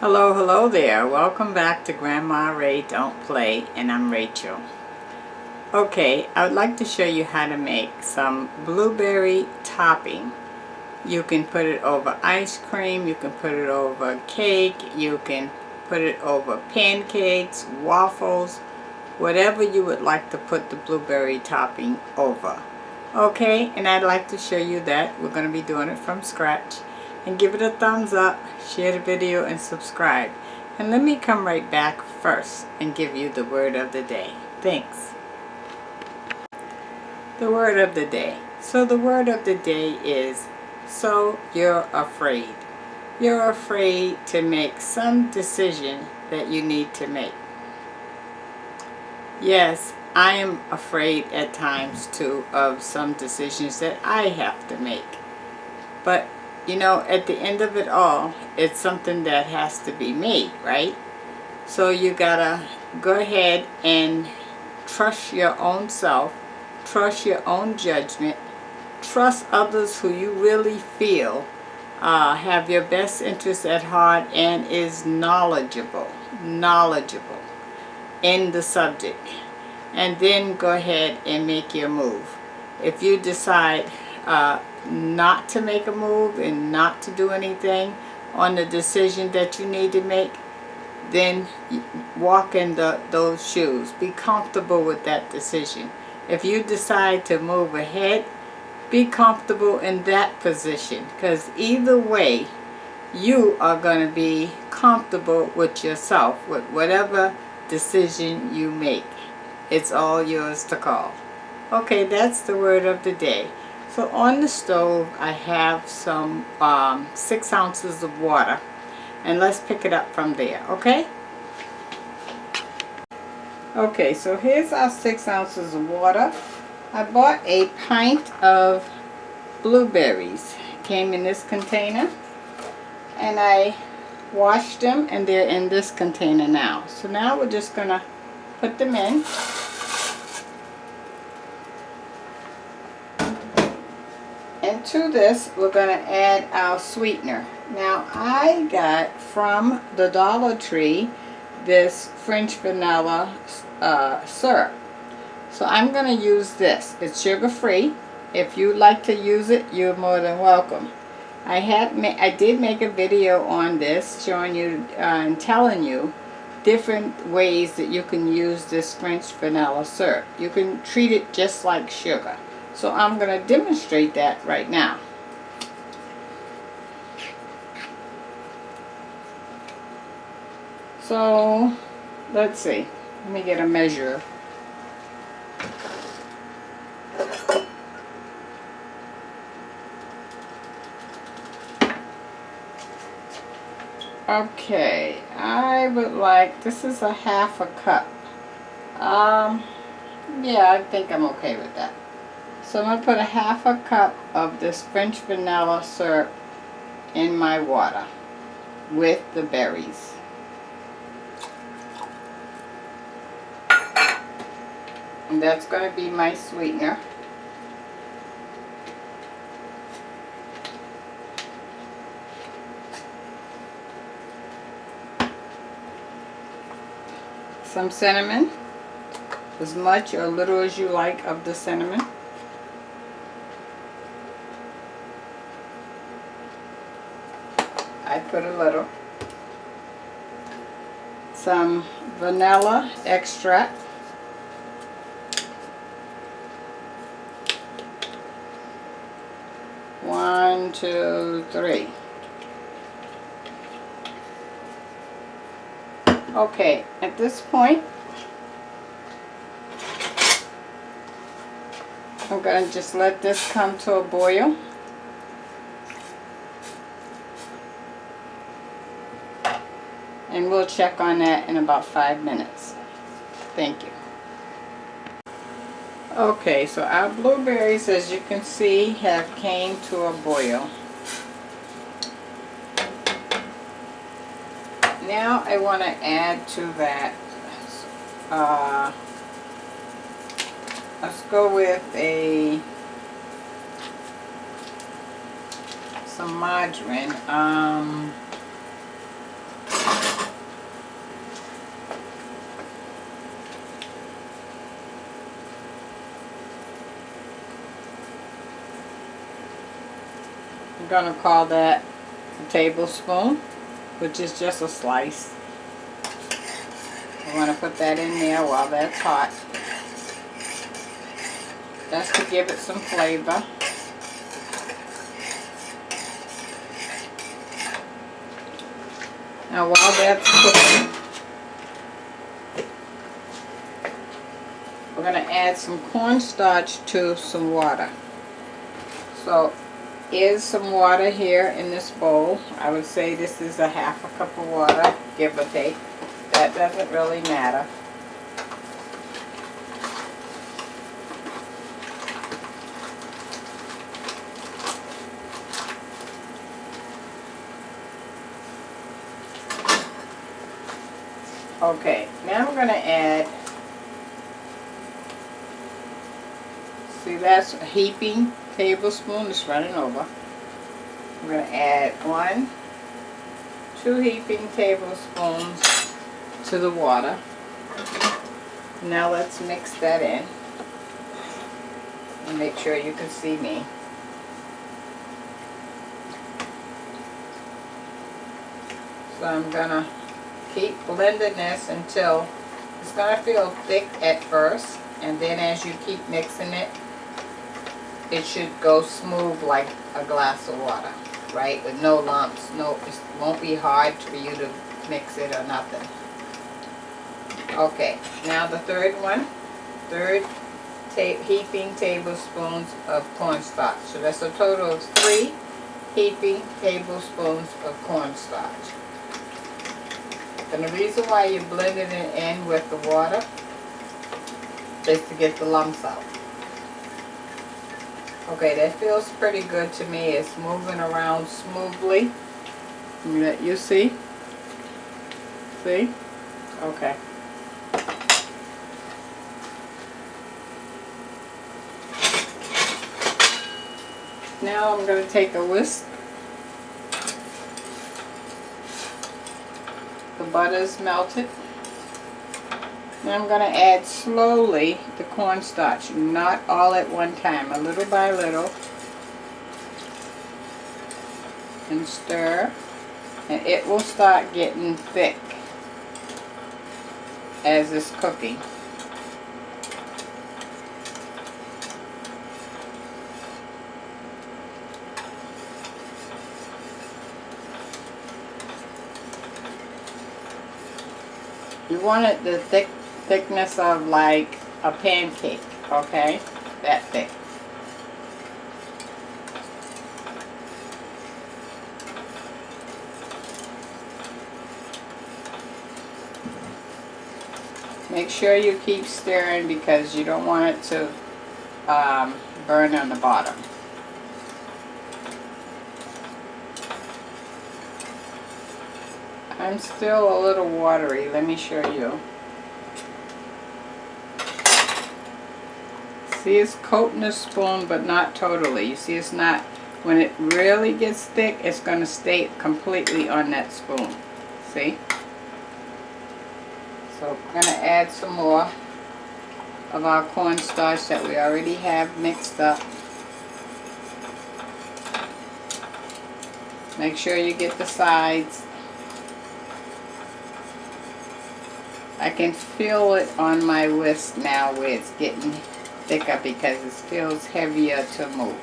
Hello there. Welcome back to Grandma Ray Don't Play, and I'm Rachel. Okay, I would like to show you how to make some blueberry topping. You can put it over ice cream, you can put it over cake, you can put it over pancakes, waffles, whatever you would like to put the blueberry topping over. Okay, and I'd like to show you that. We're going to be doing it from scratch. And give it a thumbs up, share the video, and subscribe. And let me come right back first and give you the word of the day. Thanks. The word of the day. So the word of the day is, so you're afraid. You're afraid to make some decision that you need to make. Yes, I am afraid at times too of some decisions that I have to make. But you know, at the end of it all, it's something that has to be made, right? So you gotta go ahead and trust your own self, trust your own judgment, trust others who you really feel have your best interests at heart and is knowledgeable in the subject. And then go ahead and make your move. If you decide not to make a move and not to do anything on the decision that you need to make, then walk in those shoes. Be comfortable with that decision. If you decide to move ahead, be comfortable in that position, because either way you are going to be comfortable with yourself, with whatever decision you make. It's all yours to call. Okay, that's the word of the day. So on the stove I have some 6 ounces of water, and let's pick it up from there, okay? Okay, so here's our 6 ounces of water. I bought a pint of blueberries. Came in this container, and I washed them, and they're in this container now. So now we're just gonna put them in. And to this, we're going to add our sweetener. Now, I got from the Dollar Tree this French vanilla syrup. So I'm going to use this. It's sugar-free. If you'd like to use it, you're more than welcome. I did make a video on this, showing you and telling you different ways that you can use this French vanilla syrup. You can treat it just like sugar. So I'm going to demonstrate that right now. So let's see. Let me get a measure. Okay, I would like, this is a half a cup. Yeah, I think I'm okay with that. So I'm going to put a half a cup of this French vanilla syrup in my water with the berries. And that's going to be my sweetener. Some cinnamon, as much or little as you like of the cinnamon. I put a little. Some vanilla extract. One, two, three. Okay, at this point, I'm going to just let this come to a boil. And we'll check on that in about 5 minutes. Thank you. Okay, so our blueberries, as you can see, have came to a boil. Now I want to add to that, let's go with some margarine. gonna call that a tablespoon, which is just a slice. I want to put that in there while that's hot. That's to give it some flavor. Now while that's cooking, we're going to add some cornstarch to some water. So here's some water here in this bowl. I would say this is a half a cup of water, give or take. That doesn't really matter. Okay, now we're going to add, see that's a heaping tablespoon, it's running over. We're going to add 2 heaping tablespoons to the water. Now let's mix that in and make sure you can see me. So I'm going to keep blending this until it's going to feel thick at first, and then as you keep mixing it, it should go smooth like a glass of water, right? With no lumps. No, it won't be hard for you to mix it or nothing. Okay, now the third heaping tablespoons of cornstarch. So that's a total of 3 heaping tablespoons of cornstarch. And the reason why you're blending it in with the water is to get the lumps out. Okay, that feels pretty good to me. It's moving around smoothly. Let you see. See? Okay. Now I'm going to take a whisk. The butter's melted. Now I'm going to add slowly the cornstarch, not all at one time, a little by little. And stir. And it will start getting thick as it's cooking. You want it the thickness of like a pancake, okay? That thick. Make sure you keep stirring because you don't want it to burn on the bottom. I'm still a little watery. Let me show you. See, it's coating the spoon, but not totally. You see, it's not. When it really gets thick, it's going to stay completely on that spoon. See? So we're going to add some more of our cornstarch that we already have mixed up. Make sure you get the sides. I can feel it on my whisk now where it's getting thicker because it feels heavier to move.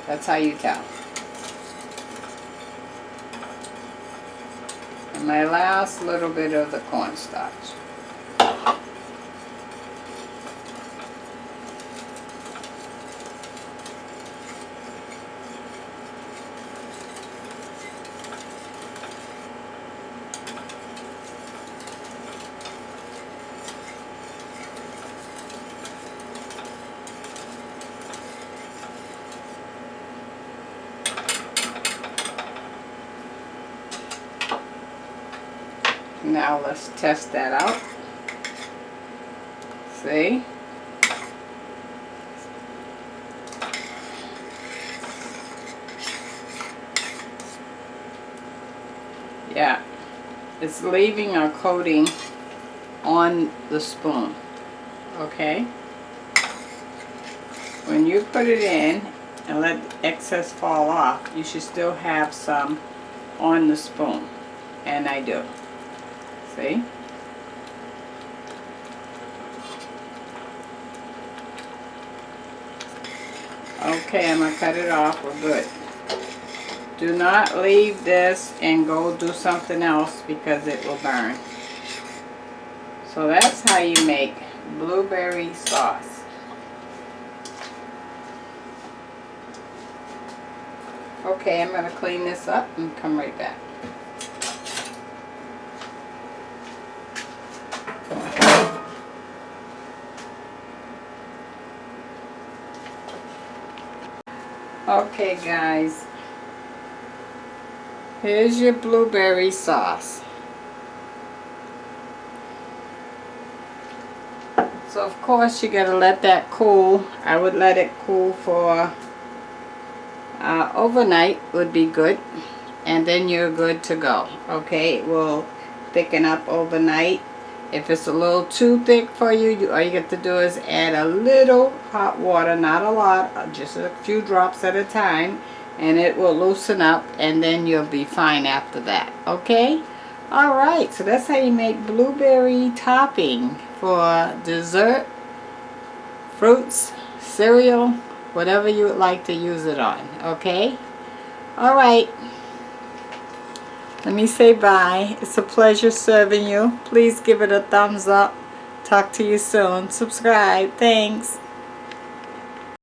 That's how you tell. And my last little bit of the cornstarch. Now let's test that out. See? Yeah, it's leaving a coating on the spoon. Okay? When you put it in, and let the excess fall off, you should still have some on the spoon. And I do. See? Okay, I'm going to cut it off. We're good. Do not leave this and go do something else because it will burn. So that's how you make blueberry sauce. Okay, I'm going to clean this up and come right back. Okay guys, here's your blueberry sauce. So of course you gotta let that cool. I would let it cool for overnight would be good, and then you're good to go. Okay, it will thicken up overnight. If it's a little too thick for you, all you get to do is add a little hot water, not a lot, just a few drops at a time, and it will loosen up, and then you'll be fine after that. Okay? Alright, so that's how you make blueberry topping for dessert, fruits, cereal, whatever you would like to use it on. Okay? Alright. Let me say bye. It's a pleasure serving you. Please give it a thumbs up. Talk to you soon. Subscribe. Thanks.